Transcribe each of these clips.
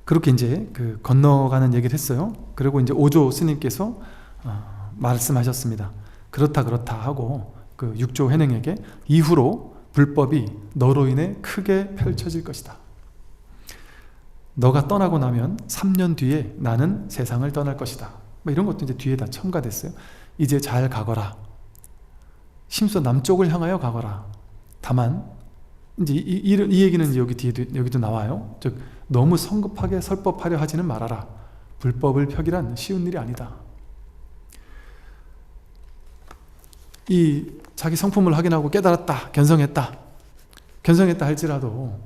그렇게 이제 그 건너가는 얘기를 했어요. 그리고 이제 오조 스님께서 말씀하셨습니다. 그렇다 그렇다 하고 그 육조 회능에게 이후로 불법이 너로 인해 크게 펼쳐질 것이다. 너가 떠나고 나면 3년 뒤에 나는 세상을 떠날 것이다. 뭐 이런 것도 이제 뒤에 다 첨가됐어요. 이제 잘 가거라. 심서 남쪽을 향하여 가거라. 다만 이제 이 얘기는 여기 여기도 나와요. 즉 너무 성급하게 설법하려 하지는 말아라. 불법을 펴기란 쉬운 일이 아니다. 이 자기 성품을 확인하고 깨달았다, 견성했다 할지라도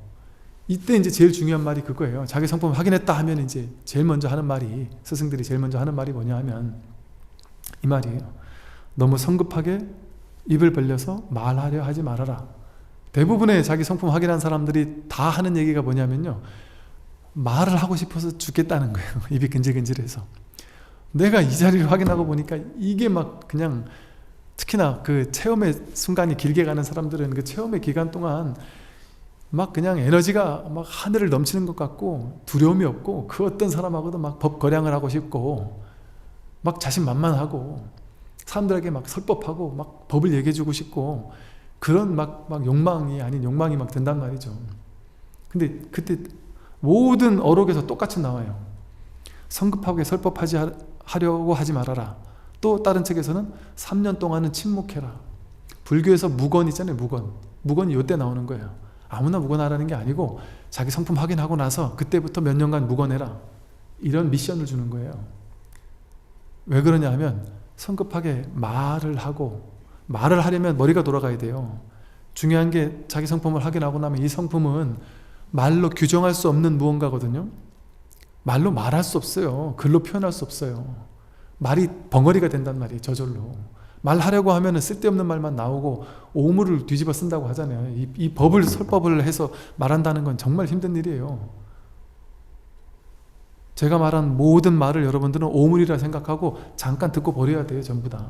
이때 이제 제일 중요한 말이 그거예요. 자기 성품을 확인했다 하면 이제 제일 먼저 하는 말이, 스승들이 제일 먼저 하는 말이 뭐냐 하면 이 말이에요. 너무 성급하게 입을 벌려서 말하려 하지 말아라. 대부분의 자기 성품 확인한 사람들이 다 하는 얘기가 뭐냐면요, 말을 하고 싶어서 죽겠다는 거예요. 입이 근질근질해서. 내가 이 자리를 확인하고 보니까 이게 막 그냥, 특히나 그 체험의 순간이 길게 가는 사람들은 그 체험의 기간 동안 막 그냥 에너지가 막 하늘을 넘치는 것 같고 두려움이 없고, 그 어떤 사람하고도 막 법거량을 하고 싶고 막 자신만만하고 사람들에게 막 설법하고 막 법을 얘기해주고 싶고, 그런 막 욕망이 아닌 욕망이 막 든단 말이죠. 근데 그때 모든 어록에서 똑같이 나와요. 성급하게 설법하려고 하지 말아라. 또 다른 책에서는 3년 동안은 침묵해라. 불교에서 무건 있잖아요. 무건이 이때 나오는 거예요. 아무나 무건하라는 게 아니고 자기 성품 확인하고 나서 그때부터 몇 년간 무건해라. 이런 미션을 주는 거예요. 왜 그러냐 하면 성급하게 말을 하려면 머리가 돌아가야 돼요. 중요한 게 자기 성품을 확인하고 나면 이 성품은 말로 규정할 수 없는 무언가거든요. 말로 말할 수 없어요. 글로 표현할 수 없어요. 말이 벙어리가 된단 말이에요. 저절로. 말하려고 하면 쓸데없는 말만 나오고 오물을 뒤집어 쓴다고 하잖아요. 이 법을 설법을 해서 말한다는 건 정말 힘든 일이에요. 제가 말한 모든 말을 여러분들은 오물이라 생각하고 잠깐 듣고 버려야 돼요. 전부 다.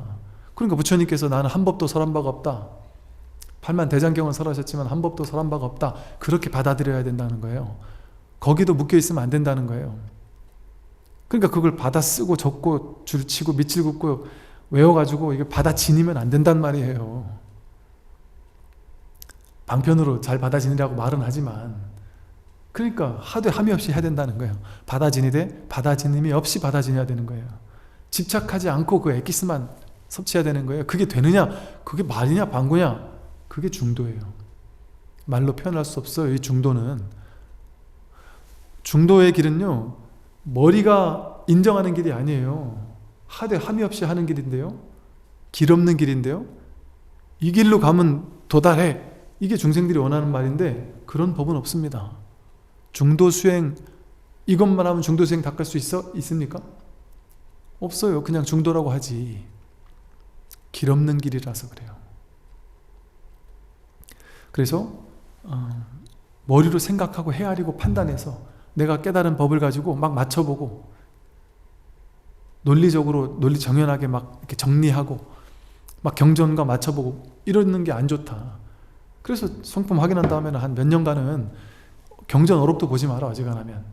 그러니까 부처님께서 나는 한 법도 설한 바가 없다. 8만 대장경을 설하셨지만 한 법도 설한 바가 없다. 그렇게 받아들여야 된다는 거예요. 거기도 묶여있으면 안 된다는 거예요. 그러니까 그걸 받아 쓰고 적고 줄치고 밑줄 긋고 외워가지고 이게 받아 지니면 안 된단 말이에요. 방편으로 잘 받아 지니라고 말은 하지만, 그러니까 하되 함이 없이 해야 된다는 거예요. 받아 지니되 받아 지님이 없이 받아 지녀야 되는 거예요. 집착하지 않고 그 엑기스만 섭취해야 되는 거예요. 그게 되느냐? 그게 말이냐 방구냐? 그게 중도예요. 말로 표현할 수 없어요. 이 중도는. 중도의 길은요, 머리가 인정하는 길이 아니에요. 하되 함이 없이 하는 길인데요, 길 없는 길인데요, 이 길로 가면 도달해. 이게 중생들이 원하는 말인데 그런 법은 없습니다. 중도 수행, 이것만 하면 중도 수행 닦을 수 있습니까? 없어요. 그냥 중도라고 하지. 길 없는 길이라서 그래요. 그래서 머리로 생각하고 헤아리고 판단해서 내가 깨달은 법을 가지고 막 맞춰보고 논리적으로 논리 정연하게 막 이렇게 정리하고 막 경전과 맞춰보고 이러는 게 안 좋다. 그래서 성품 확인한 다음에는 한 몇 년간은 경전 어록도 보지 마라. 어지간하면.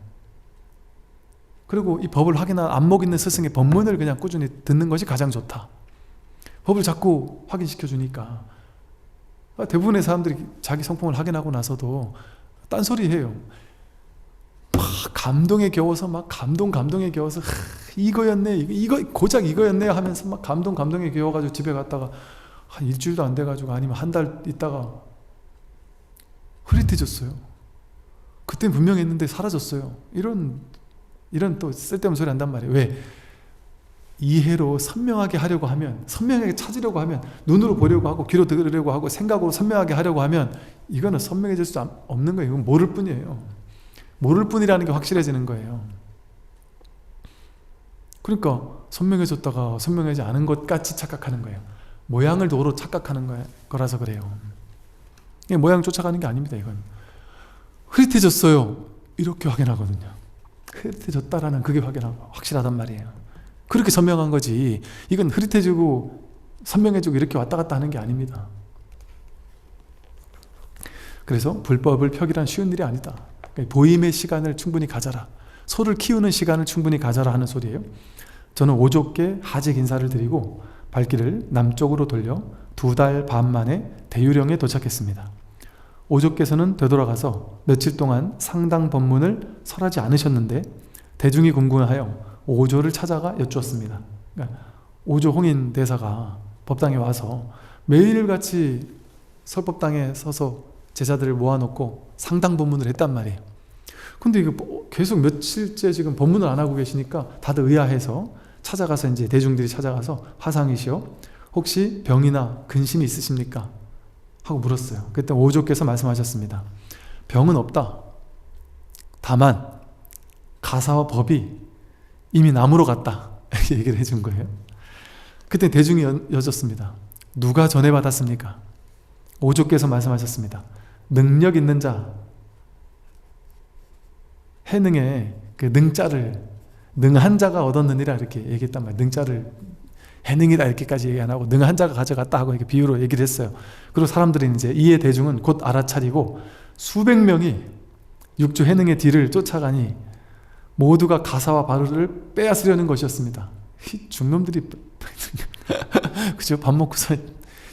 그리고 이 법을 확인한 안목 있는 스승의 법문을 그냥 꾸준히 듣는 것이 가장 좋다. 법을 자꾸 확인시켜 주니까. 대부분의 사람들이 자기 성품을 확인하고 나서도 딴소리 해요. 막 감동에 겨워서 막 감동에 겨워서 이거였네, 이거 고작 이거였네 하면서 막 감동에 겨워가지고 집에 갔다가 한 일주일도 안 돼가지고, 아니면 한 달 있다가 흐릿해졌어요. 그땐 분명히 했는데 사라졌어요. 이런 또 쓸데없는 소리 한단 말이에요. 왜? 이해로 선명하게 하려고 하면, 선명하게 찾으려고 하면, 눈으로 보려고 하고 귀로 들으려고 하고 생각으로 선명하게 하려고 하면 이거는 선명해질 수 없는 거예요. 이건 모를 뿐이에요. 모를 뿐이라는 게 확실해지는 거예요. 그러니까 선명해졌다가 선명하지 않은 것 같이 착각하는 거예요. 모양을 도로 착각하는 거라서 그래요. 모양 쫓아가는 게 아닙니다. 이건 흐릿해졌어요, 이렇게 확인하거든요. 흐릿해졌다라는 그게 확실하단 말이에요. 그렇게 선명한 거지, 이건 흐릿해지고 선명해지고 이렇게 왔다 갔다 하는 게 아닙니다. 그래서 불법을 펴기란 쉬운 일이 아니다. 보임의 시간을 충분히 가져라. 소를 키우는 시간을 충분히 가져라 하는 소리예요. 저는 오족께 하직 인사를 드리고 발길을 남쪽으로 돌려 2달 반 만에 대유령에 도착했습니다. 오족께서는 되돌아가서 며칠 동안 상당 법문을 설하지 않으셨는데 대중이 궁금하여 오조를 찾아가 여쭈었습니다. 그러니까 오조 홍인 대사가 법당에 와서 매일같이 설법당에 서서 제자들을 모아놓고 상당 법문을 했단 말이에요. 근데 이거 계속 며칠째 지금 법문을 안 하고 계시니까 다들 의아해서 찾아가서 이제 대중들이 찾아가서 화상이시오, 혹시 병이나 근심이 있으십니까? 하고 물었어요. 그때 오조께서 말씀하셨습니다. 병은 없다. 다만 가사와 법이 이미 남으로 갔다. 이렇게 얘기를 해준 거예요. 그때 대중이 여쭸습니다. 누가 전해받았습니까? 오조께서 말씀하셨습니다. 능력 있는 자, 해능의 그 능자를, 능한 자가 얻었느니라 이렇게 얘기했단 말이에요. 능자를 해능이다 이렇게까지 얘기 안 하고 능한 자가 가져갔다 하고 이렇게 비유로 얘기를 했어요. 그리고 사람들이 이제 이에 대중은 곧 알아차리고 수백 명이 육주 해능의 뒤를 쫓아가니 모두가 가사와 바루를 빼앗으려는 것이었습니다. 중놈들이 그죠? 밥 먹고서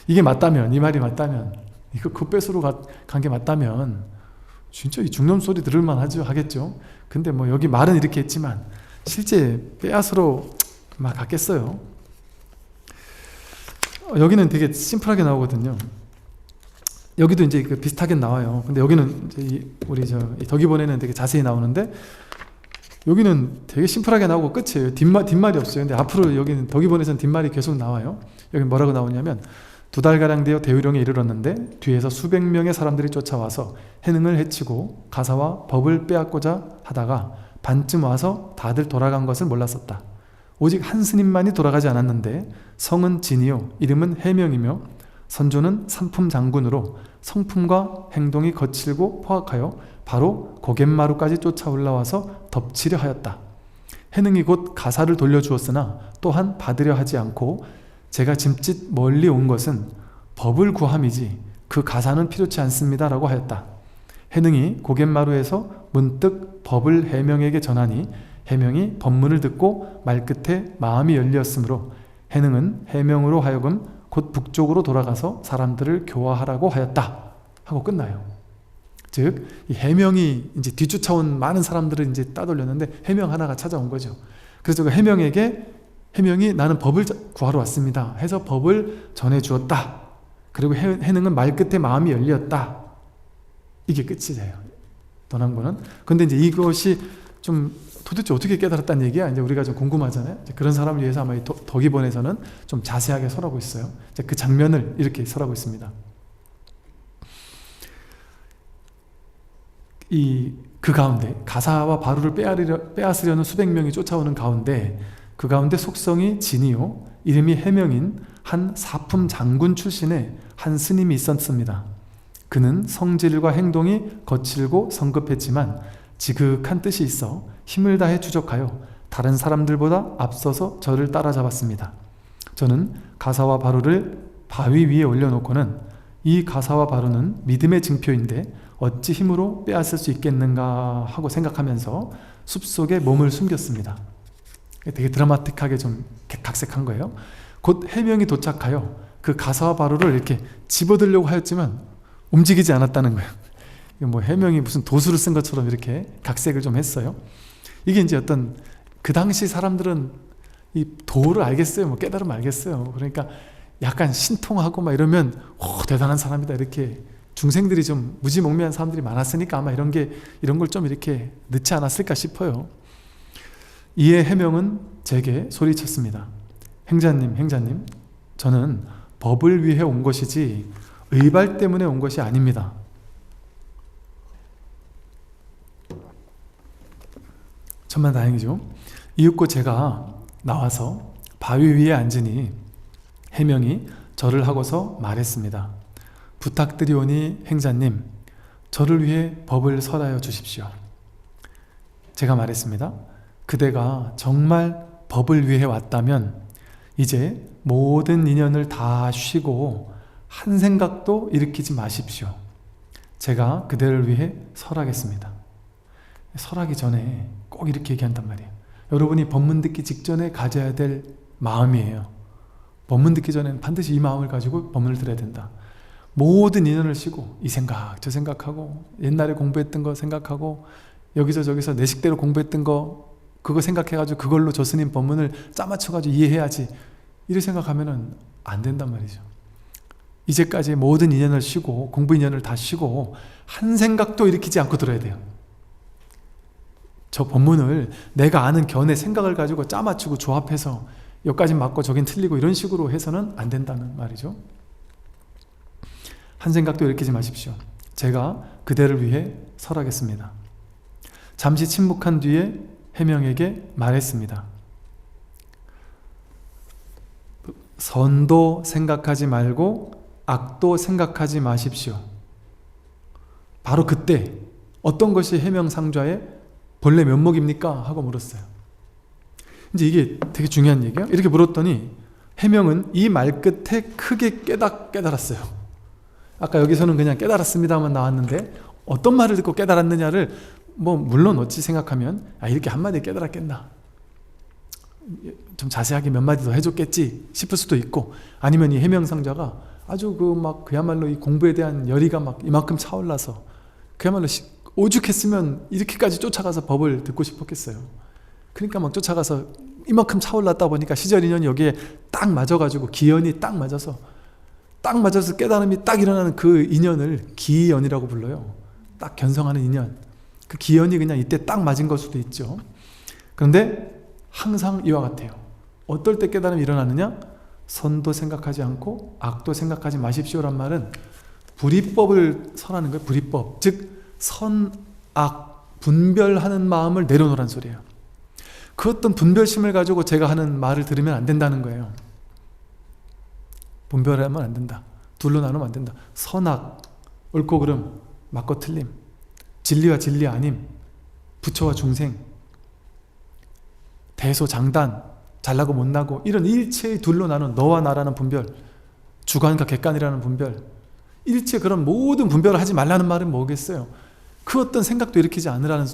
이게 맞다면, 이 말이 맞다면, 이거 그 뺏으러 간 게 맞다면 진짜 이 중놈 소리 들을만 하겠죠. 근데 뭐 여기 말은 이렇게 했지만 실제 빼앗으러 막 갔겠어요. 여기는 되게 심플하게 나오거든요. 여기도 이제 그 비슷하게 나와요. 근데 여기는 이제 우리 덕이본에는 되게 자세히 나오는데 여기는 되게 심플하게 나오고 끝이에요. 뒷말이 없어요. 근데 앞으로 여기는 덕이본에서는 뒷말이 계속 나와요. 여기 뭐라고 나오냐면 2달가량 되어 대유령에 이르렀는데 뒤에서 수백 명의 사람들이 쫓아와서 해능을 해치고 가사와 법을 빼앗고자 하다가 반쯤 와서 다들 돌아간 것을 몰랐었다. 오직 한 스님만이 돌아가지 않았는데 성은 진이요 이름은 해명이며 선조는 삼품 장군으로 성품과 행동이 거칠고 포악하여 바로 고갯마루까지 쫓아 올라와서 덮치려 하였다. 해능이 곧 가사를 돌려주었으나 또한 받으려 하지 않고 제가 짐짓 멀리 온 것은 법을 구함이지 그 가사는 필요치 않습니다 라고 하였다. 해능이 고갯마루에서 문득 법을 해명에게 전하니 해명이 법문을 듣고 말끝에 마음이 열렸으므로 해능은 해명으로 하여금 곧 북쪽으로 돌아가서 사람들을 교화하라고 하였다 하고 끝나요. 즉, 이 해명이 이제 뒤쫓아온 많은 사람들을 이제 따돌렸는데 해명 하나가 찾아온 거죠. 그래서 그 해명이 나는 법을 구하러 왔습니다 해서 법을 전해 주었다. 그리고 해능은 말끝에 마음이 열렸다. 이게 끝이에요. 도난부는. 근데 이제 이것이 좀 도대체 어떻게 깨달았다는 얘기야? 이제 우리가 좀 궁금하잖아요. 그런 사람을 위해서 아마 이 덕이본에서는 좀 자세하게 설하고 있어요. 그 장면을 이렇게 설하고 있습니다. 그 가운데 가사와 바루를 빼앗으려는 수백 명이 쫓아오는 가운데 그 가운데 속성이 진이요 이름이 해명인 한 사품 장군 출신의 한 스님이 있었습니다. 그는 성질과 행동이 거칠고 성급했지만 지극한 뜻이 있어 힘을 다해 추적하여 다른 사람들보다 앞서서 저를 따라잡았습니다. 저는 가사와 바루를 바위 위에 올려놓고는 이 가사와 바루는 믿음의 증표인데 어찌 힘으로 빼앗을 수 있겠는가 하고 생각하면서 숲속에 몸을 숨겼습니다. 되게 드라마틱하게 좀 각색한 거예요. 곧 해명이 도착하여 그 가사와 바루를 이렇게 집어들려고 하였지만 움직이지 않았다는 거예요. 뭐 해명이 무슨 도수를 쓴 것처럼 이렇게 각색을 좀 했어요. 이게 이제 어떤 그 당시 사람들은 이 도를 알겠어요. 뭐 깨달으면 알겠어요. 그러니까 약간 신통하고 막 이러면 대단한 사람이다 이렇게 중생들이 좀 무지몽매한 사람들이 많았으니까 아마 이런 걸 좀 이렇게 넣지 않았을까 싶어요. 이에 해명은 제게 소리쳤습니다. 행자님, 저는 법을 위해 온 것이지 의발 때문에 온 것이 아닙니다. 천만다행이죠. 이윽고 제가 나와서 바위 위에 앉으니 해명이 절을 하고서 말했습니다. 부탁드리오니 행자님, 저를 위해 법을 설하여 주십시오. 제가 말했습니다. 그대가 정말 법을 위해 왔다면 이제 모든 인연을 다 쉬고 한 생각도 일으키지 마십시오. 제가 그대를 위해 설하겠습니다. 설하기 전에 꼭 이렇게 얘기한단 말이에요. 여러분이 법문 듣기 직전에 가져야 될 마음이에요. 법문 듣기 전에는 반드시 이 마음을 가지고 법문을 들어야 된다. 모든 인연을 쉬고 이 생각 저 생각하고 옛날에 공부했던 거 생각하고 여기서 저기서 내 식대로 공부했던 거 그거 생각해가지고 그걸로 저 스님 법문을 짜맞춰가지고 이해해야지, 이렇게 생각하면은 안 된단 말이죠. 이제까지 모든 인연을 쉬고 공부 인연을 다 쉬고 한 생각도 일으키지 않고 들어야 돼요. 저 법문을 내가 아는 견해 생각을 가지고 짜맞추고 조합해서 여기까지 맞고 저긴 틀리고 이런 식으로 해서는 안 된다는 말이죠. 한 생각도 일으키지 마십시오. 제가 그대를 위해 설하겠습니다. 잠시 침묵한 뒤에 해명에게 말했습니다. 선도 생각하지 말고 악도 생각하지 마십시오. 바로 그때 어떤 것이 해명상좌의 본래 면목입니까? 하고 물었어요. 이제 이게 되게 중요한 얘기예요. 이렇게 물었더니 해명은 이 말 끝에 크게 깨달았어요. 아까 여기서는 그냥 깨달았습니다만 나왔는데 어떤 말을 듣고 깨달았느냐를 물론 어찌 생각하면 이렇게 한마디에 깨달았겠나, 좀 자세하게 몇 마디 더 해줬겠지 싶을 수도 있고, 아니면 이 해명상자가 아주 그야말로 이 공부에 대한 열의가 이만큼 차올라서 그야말로 오죽했으면 이렇게까지 쫓아가서 법을 듣고 싶었겠어요. 그러니까 쫓아가서 이만큼 차올랐다 보니까 시절 인연이 여기에 딱 맞아가지고 기연이 딱 맞아서 깨달음이 딱 일어나는 그 인연을 기연이라고 불러요. 딱 견성하는 인연. 그 기연이 그냥 이때 딱 맞은 걸 수도 있죠. 그런데 항상 이와 같아요. 어떨 때 깨달음이 일어나느냐? 선도 생각하지 않고 악도 생각하지 마십시오란 말은 불이법을 설하는 거예요. 불이법. 즉 선, 악, 분별하는 마음을 내려놓으란 소리예요. 그 어떤 분별심을 가지고 제가 하는 말을 들으면 안 된다는 거예요. 분별하면 안 된다. 둘로 나누면 안 된다. 선악, 옳고 그름, 맞고 틀림, 진리와 진리 아님, 부처와 중생, 대소장단, 잘나고 못나고, 이런 일체의 둘로 나눈 너와 나라는 분별, 주관과 객관이라는 분별, 일체 그런 모든 분별을 하지 말라는 말은 뭐겠어요? 그 어떤 생각도 일으키지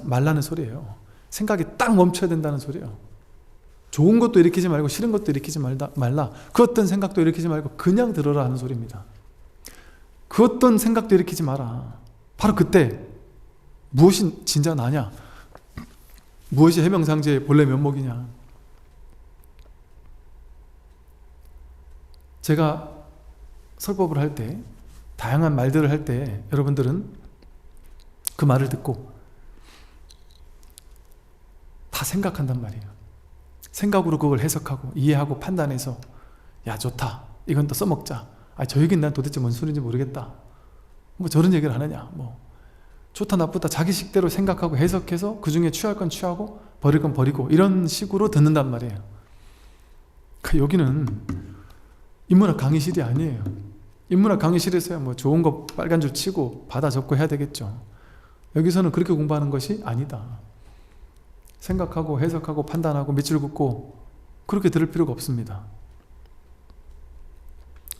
말라는 소리예요. 생각이 딱 멈춰야 된다는 소리예요. 좋은 것도 일으키지 말고 싫은 것도 일으키지 말라. 그 어떤 생각도 일으키지 말고 그냥 들어라 하는 소리입니다. 그 어떤 생각도 일으키지 마라. 바로 그때 무엇이 진짜 나냐? 무엇이 해명상제의 본래 면목이냐? 제가 설법을 할 때, 다양한 말들을 할 때 여러분들은 그 말을 듣고 다 생각한단 말이에요. 생각으로 그걸 해석하고 이해하고 판단해서 야 좋다, 이건 또 써먹자, 저 얘기는 난 도대체 뭔 소리인지 모르겠다, 저런 얘기를 하느냐, 좋다 나쁘다 자기 식대로 생각하고 해석해서 그 중에 취할 건 취하고 버릴 건 버리고 이런 식으로 듣는단 말이에요. 여기는 인문학 강의실이 아니에요. 인문학 강의실에서야 좋은 거 빨간 줄 치고 받아 적고 해야 되겠죠. 여기서는 그렇게 공부하는 것이 아니다. 생각하고 해석하고 판단하고 밑줄 긋고 그렇게 들을 필요가 없습니다.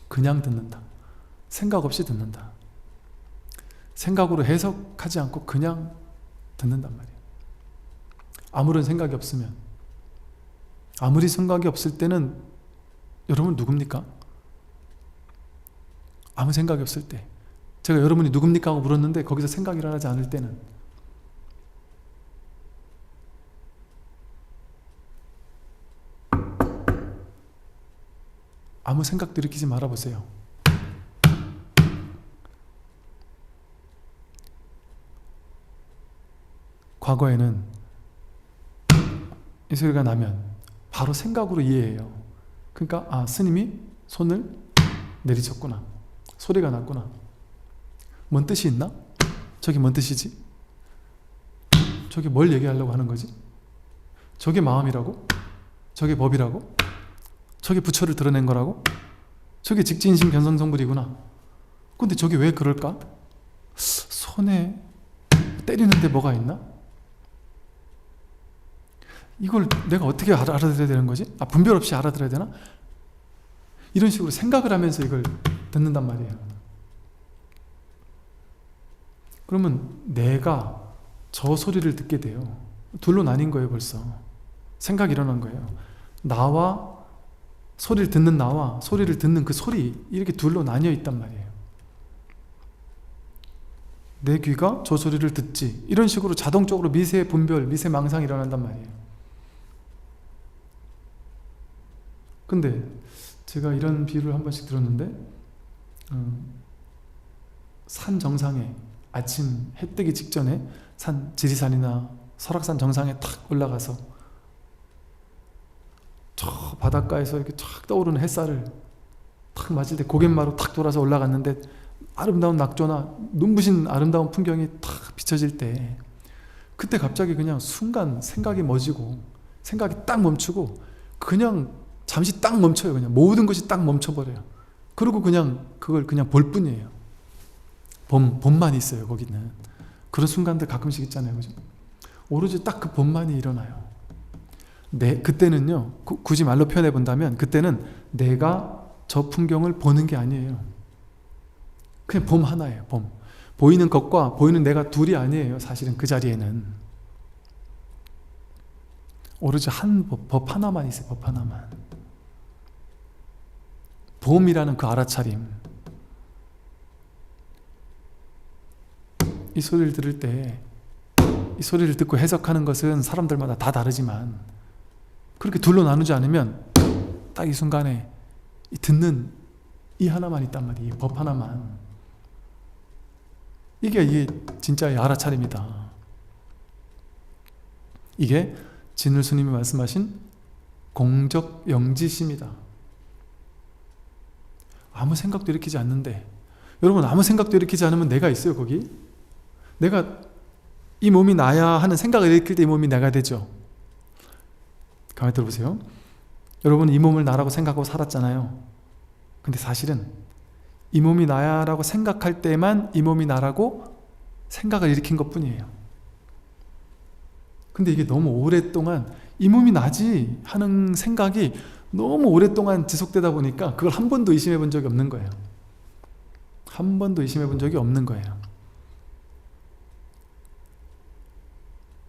그냥 듣는다. 생각 없이 듣는다. 생각으로 해석하지 않고 그냥 듣는단 말이에요. 아무런 생각이 없으면, 아무리 생각이 없을 때는 여러분 누굽니까? 아무 생각이 없을 때, 제가 여러분이 누굽니까 하고 물었는데 거기서 생각이 일어나지 않을 때는 아무 생각도 일으키지 말아보세요. 과거에는 이 소리가 나면 바로 생각으로 이해해요. 그러니까 스님이 손을 내리쳤구나, 소리가 났구나, 뭔 뜻이 있나? 저게 뭔 뜻이지? 저게 뭘 얘기하려고 하는 거지? 저게 마음이라고? 저게 법이라고? 저게 부처를 드러낸 거라고? 저게 직진심 견성성불이구나. 근데 저게 왜 그럴까? 손에 때리는데 뭐가 있나? 이걸 내가 어떻게 알아들어야 되는 거지? 분별 없이 알아들어야 되나? 이런 식으로 생각을 하면서 이걸 듣는단 말이에요. 그러면 내가 저 소리를 듣게 돼요. 둘로 나뉜 거예요. 벌써 생각이 일어난 거예요. 나와 소리를 듣는 나와 소리를 듣는 그 소리, 이렇게 둘로 나뉘어 있단 말이에요. 내 귀가 저 소리를 듣지, 이런 식으로 자동적으로 미세 분별, 미세 망상이 일어난단 말이에요. 근데 제가 이런 비유를 한 번씩 들었는데, 산 정상에 아침 해 뜨기 직전에 지리산이나 설악산 정상에 탁 올라가서 저 바닷가에서 이렇게 쫙 떠오르는 햇살을 탁 맞을 때 고갯마루 탁 돌아서 올라갔는데, 아름다운 낙조나 눈부신 아름다운 풍경이 탁 비춰질 때, 그때 갑자기 그냥 순간 생각이 멎이고 생각이 딱 멈추고 그냥 잠시 딱 멈춰요. 그냥 모든 것이 딱 멈춰버려요. 그리고 그냥 그걸 그냥 볼 뿐이에요. 봄만 있어요. 거기는 그런 순간들 가끔씩 있잖아요. 그죠? 오로지 딱 그 봄만이 일어나요. 그때는요, 굳이 말로 표현해 본다면, 그때는 내가 저 풍경을 보는 게 아니에요. 그냥 봄 하나예요. 봄. 보이는 것과 보이는 내가 둘이 아니에요. 사실은 그 자리에는 오로지 한 법 하나만 있어요. 법 하나만. 봄이라는 그 알아차림. 이 소리를 들을 때, 이 소리를 듣고 해석하는 것은 사람들마다 다 다르지만, 그렇게 둘로 나누지 않으면 딱 이 순간에 듣는 이 하나만 있단 말이에요. 법 하나만. 이게 진짜의 알아차림이다. 이게 진울 스님이 말씀하신 공적영지심이다. 아무 생각도 일으키지 않는데, 여러분, 아무 생각도 일으키지 않으면 내가 있어요. 거기 내가, 이 몸이 나야 하는 생각을 일으킬 때 이 몸이 내가 되죠. 가만히 들어보세요. 여러분, 이 몸을 나라고 생각하고 살았잖아요. 근데 사실은 이 몸이 나야 라고 생각할 때만 이 몸이 나라고 생각을 일으킨 것 뿐이에요. 근데 이게 너무 오랫동안 이 몸이 나지 하는 생각이 너무 오랫동안 지속되다 보니까 그걸 한 번도 의심해 본 적이 없는 거예요. 한 번도 의심해 본 적이 없는 거예요.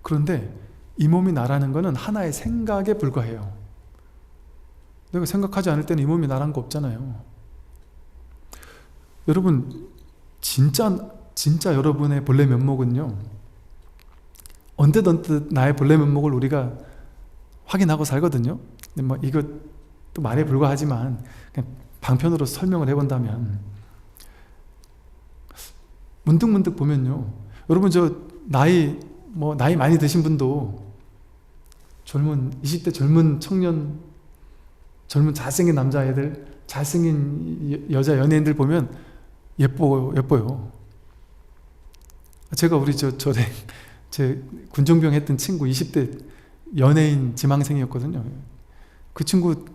그런데 이 몸이 나라는 거는 하나의 생각에 불과해요. 내가 생각하지 않을 때는 이 몸이 나란 거 없잖아요. 여러분, 진짜 여러분의 본래 면목은요, 언뜻 나의 본래 면목을 우리가 확인하고 살거든요. 근데 뭐 이거 또 말에 불과하지만 그냥 방편으로 설명을 해본다면, 문득 보면요, 여러분, 저 나이 많이 드신 분도 젊은 20대 젊은 청년, 젊은 잘생긴 남자애들, 잘생긴 여자 연예인들 보면 예뻐요. 제가 제 군정병 했던 친구 20대 연예인 지망생이었거든요. 그 친구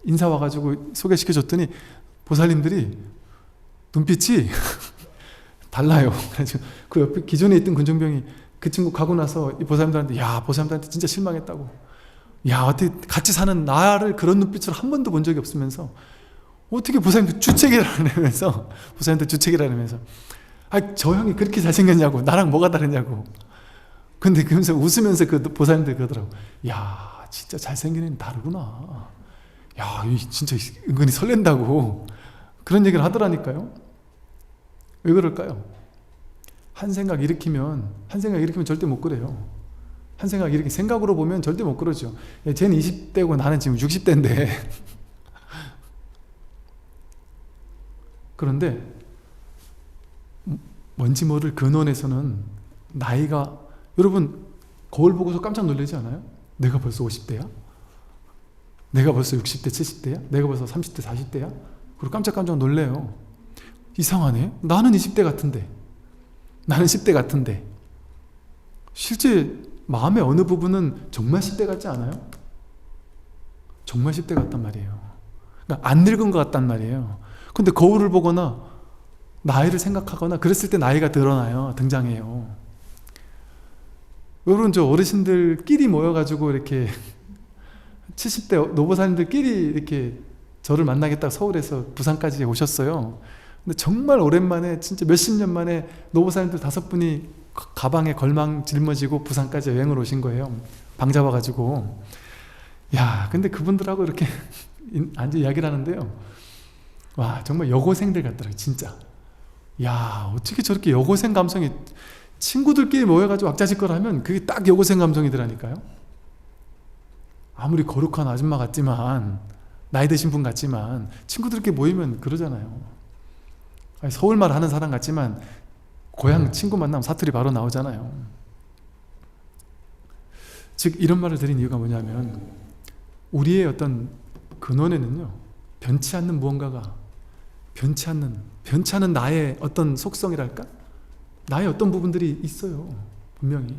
인사 와가지고 소개시켜줬더니 보살님들이 눈빛이 달라요. 그래서 그 옆에 기존에 있던 군정병이 그 친구 가고 나서 이 보살님들한테, 야, 보살님들한테 진짜 실망했다고. 야, 어떻게 같이 사는 나를 그런 눈빛으로 한 번도 본 적이 없으면서 어떻게 보살님들 주책이라면서 저 형이 그렇게 잘생겼냐고, 나랑 뭐가 다르냐고. 근데 그러면서 웃으면서 그 보살님들 그러더라고. 야, 진짜 잘생긴 애는 다르구나. 야, 진짜 은근히 설렌다고. 그런 얘기를 하더라니까요. 왜 그럴까요? 한 생각 일으키면 절대 못 그래요. 한 생각 이렇게 생각으로 보면 절대 못 그러죠. 쟤는 20대고 나는 지금 60대인데. 그런데 뭔지 모를 근원에서는 나이가, 여러분, 거울 보고서 깜짝 놀라지 않아요? 내가 벌써 50대야? 내가 벌써 60대, 70대야? 내가 벌써 30대, 40대야? 그리고 깜짝 놀래요. 이상하네. 나는 20대 같은데, 나는 10대 같은데. 실제 마음의 어느 부분은 정말 10대 같지 않아요? 정말 10대 같단 말이에요. 그러니까 안 늙은 것 같단 말이에요. 근데 거울을 보거나 나이를 생각하거나 그랬을 때 나이가 등장해요. 여러분, 저 어르신들끼리 모여가지고 이렇게 70대 노보사님들끼리 이렇게 저를 만나겠다고 서울에서 부산까지 오셨어요. 근데 정말 오랜만에, 진짜 몇십 년 만에 노보사님들 5분이 가방에 걸망 짊어지고 부산까지 여행을 오신 거예요. 방 잡아가지고. 야, 근데 그분들하고 이렇게 앉아 이야기를 하는데요. 와, 정말 여고생들 같더라고요, 진짜. 야, 어떻게 저렇게 여고생 감성이, 친구들끼리 모여가지고 왁자지껄 하면 그게 딱 여고생 감성이더라니까요. 아무리 거룩한 아줌마 같지만, 나이 드신 분 같지만 친구들끼리 모이면 그러잖아요. 아니, 서울말 하는 사람 같지만 고향 친구 만나면 사투리 바로 나오잖아요. 즉 이런 말을 드린 이유가 뭐냐면, 우리의 어떤 근원에는요, 변치 않는 무언가가, 변치 않는 나의 어떤 속성이랄까? 나의 어떤 부분들이 있어요. 분명히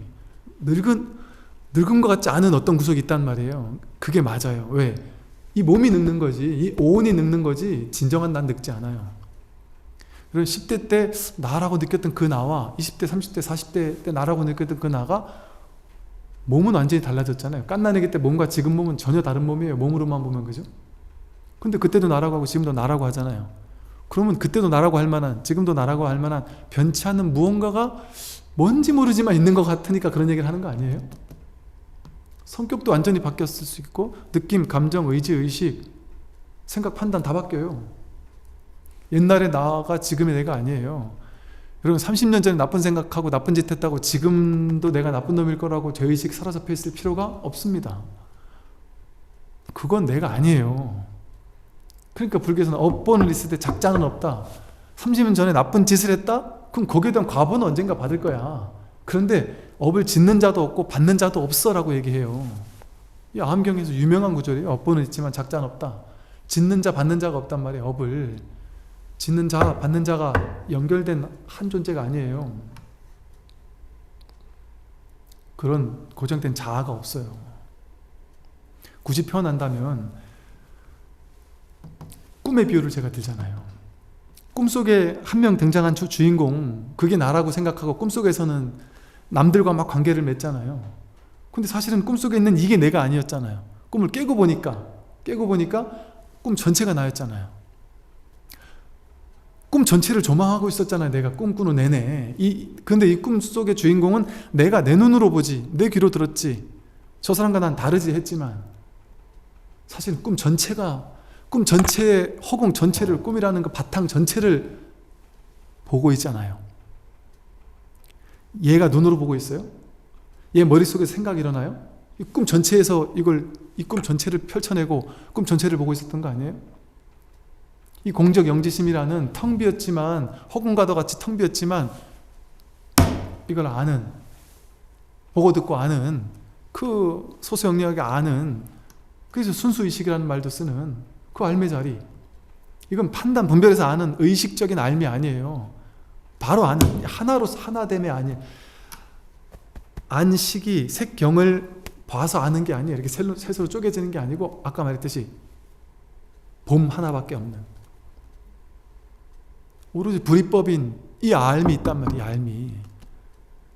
늙은 것 같지 않은 어떤 구석이 있단 말이에요. 그게 맞아요. 왜? 이 몸이 늙는 거지, 이 오온이 늙는 거지, 진정한 난 늙지 않아요. 그럼 10대 때 나라고 느꼈던 그 나와 20대, 30대, 40대 때 나라고 느꼈던 그 나가 몸은 완전히 달라졌잖아요. 갓난아기 때 몸과 지금 몸은 전혀 다른 몸이에요. 몸으로만 보면. 그죠? 근데 그때도 나라고 하고 지금도 나라고 하잖아요. 그러면 그때도 나라고 할 만한, 지금도 나라고 할 만한 변치 않는 무언가가 뭔지 모르지만 있는 것 같으니까 그런 얘기를 하는 거 아니에요? 성격도 완전히 바뀌었을 수 있고, 느낌, 감정, 의지, 의식, 생각, 판단 다 바뀌어요. 옛날의 나가 지금의 내가 아니에요. 여러분, 30년 전에 나쁜 생각하고 나쁜 짓 했다고 지금도 내가 나쁜 놈일 거라고 죄의식 사로잡혀 있을 필요가 없습니다. 그건 내가 아니에요. 그러니까 불교에서는 업본을 있을 때 작자는 없다. 30년 전에 나쁜 짓을 했다? 그럼 거기에 대한 과보는 언젠가 받을 거야. 그런데 업을 짓는 자도 없고 받는 자도 없어 라고 얘기해요. 이 암경에서 유명한 구절이에요. 업본은 있지만 작자는 없다. 짓는 자 받는 자가 없단 말이에요. 업을 짓는 자 받는 자가 연결된 한 존재가 아니에요. 그런 고정된 자아가 없어요. 굳이 표현한다면 꿈의 비유를 제가 들잖아요. 꿈속에 한 명 등장한 주인공, 그게 나라고 생각하고 꿈속에서는 남들과 막 관계를 맺잖아요. 근데 사실은 꿈속에 있는 이게 내가 아니었잖아요. 꿈을 깨고 보니까 꿈 전체가 나였잖아요. 꿈 전체를 조망하고 있었잖아요. 내가 꿈꾸는 내내. 근데 이 꿈속의 주인공은 내가 내 눈으로 보지, 내 귀로 들었지, 저 사람과 난 다르지 했지만, 사실 꿈 전체의 허공 전체를, 꿈이라는 그 바탕 전체를 보고 있잖아요. 얘가 눈으로 보고 있어요? 얘 머릿속에 생각이 일어나요? 이 꿈 전체에서 이 꿈 전체를 펼쳐내고 꿈 전체를 보고 있었던 거 아니에요? 이 공적 영지심이라는 텅 비었지만, 허공과도 같이 텅 비었지만 이걸 아는, 보고 듣고 아는, 그 소소영리하게 아는, 그래서 순수의식이라는 말도 쓰는 그 알매 자리, 이건 판단 분별해서 아는 의식적인 알미 아니에요. 바로 아는, 하나로서 하나됨의 아니에요. 안식이 색경을 봐서 아는 게 아니에요. 이렇게 셋으로 쪼개지는 게 아니고, 아까 말했듯이 봄 하나밖에 없는, 오로지 불이법인 이 알미 있단 말이에요. 알미.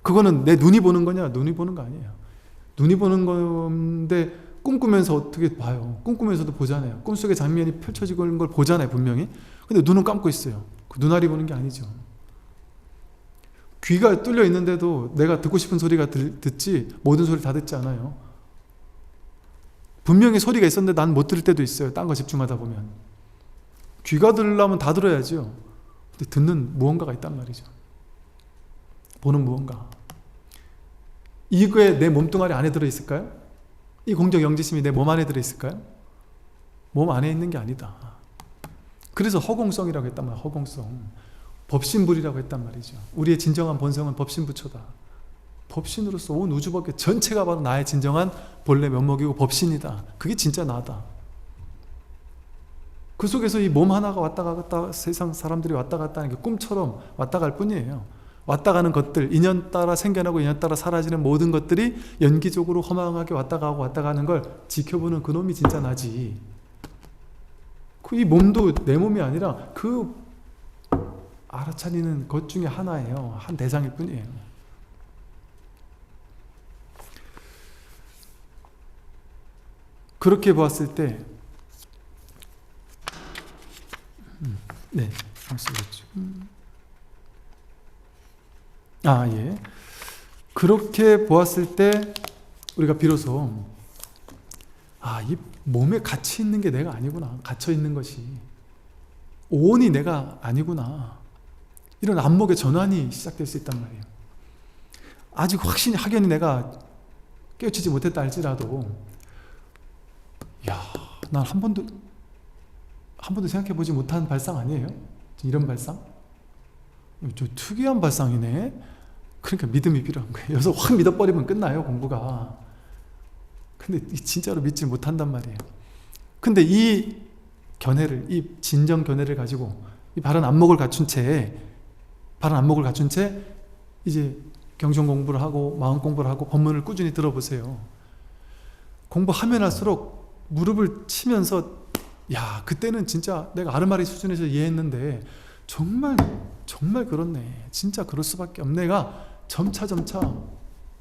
그거는 내 눈이 보는 거냐? 눈이 보는 거 아니에요. 눈이 보는 건데 꿈꾸면서 어떻게 봐요? 꿈꾸면서도 보잖아요. 꿈속의 장면이 펼쳐지고 있는 걸 보잖아요, 분명히. 근데 눈은 감고 있어요. 그 눈알이 보는 게 아니죠. 귀가 뚫려 있는데도 내가 듣고 싶은 소리가 듣지, 모든 소리 다 듣지 않아요. 분명히 소리가 있었는데 난 못 들을 때도 있어요. 딴 거 집중하다 보면. 귀가 들으려면 다 들어야죠. 근데 듣는 무언가가 있단 말이죠. 보는 무언가. 이거에 내 몸뚱아리 안에 들어있을까요? 이 공적 영지심이 내 몸 안에 들어있을까요? 몸 안에 있는 게 아니다. 그래서 허공성이라고 했단 말이에요. 허공성. 법신불이라고 했단 말이죠. 우리의 진정한 본성은 법신부처다. 법신으로서 온 우주법계 전체가 바로 나의 진정한 본래 면목이고 법신이다. 그게 진짜 나다. 그 속에서 이 몸 하나가 왔다 갔다, 세상 사람들이 왔다 갔다 하는 게 꿈처럼 왔다 갈 뿐이에요. 왔다 가는 것들, 인연 따라 생겨나고 인연 따라 사라지는 모든 것들이 연기적으로 허망하게 왔다 가고 왔다 가는 걸 지켜보는 그 놈이 진짜 나지. 이 몸도 내 몸이 아니라 그 알아차리는 것 중에 하나예요. 한 대상일 뿐이에요. 그렇게 보았을 때, 네, 예. 그렇게 보았을 때 우리가 비로소 이 몸에 갇혀 있는 게 내가 아니구나. 갇혀 있는 것이 온이 내가 아니구나. 이런 안목의 전환이 시작될 수 있단 말이에요. 아직 확신이 확연히 내가 깨우치지 못했다 할지라도 난 한 번도 생각해 보지 못한 발상 아니에요? 이런 발상? 좀 특이한 발상이네. 그러니까 믿음이 필요한 거예요. 여기서 확 믿어버리면 끝나요, 공부가. 근데 진짜로 믿지 못한단 말이에요. 근데 이 견해를, 이 진정 견해를 가지고 이 바른 안목을 갖춘 채 이제 경전 공부를 하고 마음 공부를 하고 법문을 꾸준히 들어보세요. 공부하면 할수록 무릎을 치면서 그때는 진짜 내가 아르마리 수준에서 이해했는데 정말 그렇네. 진짜 그럴 수밖에 없네가 점차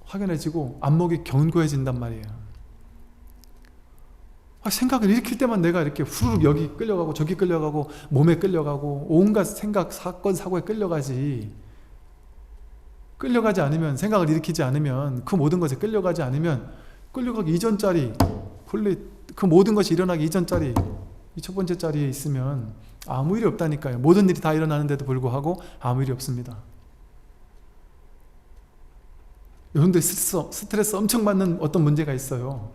확연해지고 안목이 견고해진단 말이에요. 생각을 일으킬 때만 내가 이렇게 후루룩 여기 끌려가고 저기 끌려가고 몸에 끌려가고 온갖 생각, 사건, 사고에 끌려가지 생각을 일으키지 않으면 그 모든 것에 끌려가지 않으면 끌려가기 이전짜리 본래 그 모든 것이 일어나기 이전짜리 이 첫 번째 자리에 있으면 아무 일이 없다니까요. 모든 일이 다 일어나는데도 불구하고 아무 일이 없습니다. 여러분들 스트레스 엄청 받는 어떤 문제가 있어요.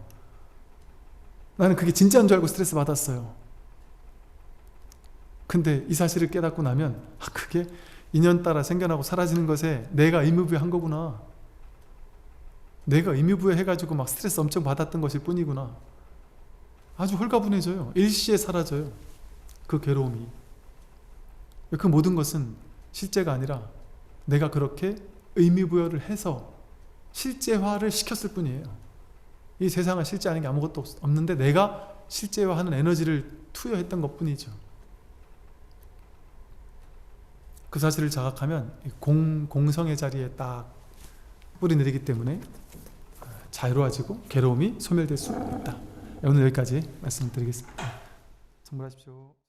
나는 그게 진짜인 줄 알고 스트레스 받았어요. 근데 이 사실을 깨닫고 나면 그게 인연 따라 생겨나고 사라지는 것에 내가 의무부여한 거구나. 내가 의무부여 해가지고 막 스트레스 엄청 받았던 것일 뿐이구나. 아주 홀가분해져요. 일시에 사라져요. 그 괴로움이. 그 모든 것은 실제가 아니라 내가 그렇게 의미부여를 해서 실제화를 시켰을 뿐이에요. 이 세상은 실제 아닌 게 아무것도 없는데 내가 실제화하는 에너지를 투여했던 것 뿐이죠. 그 사실을 자각하면 공성의 자리에 딱 뿌리 내리기 때문에 자유로워지고 괴로움이 소멸될 수 있다. 오늘 여기까지 말씀드리겠습니다. 성불하십시오.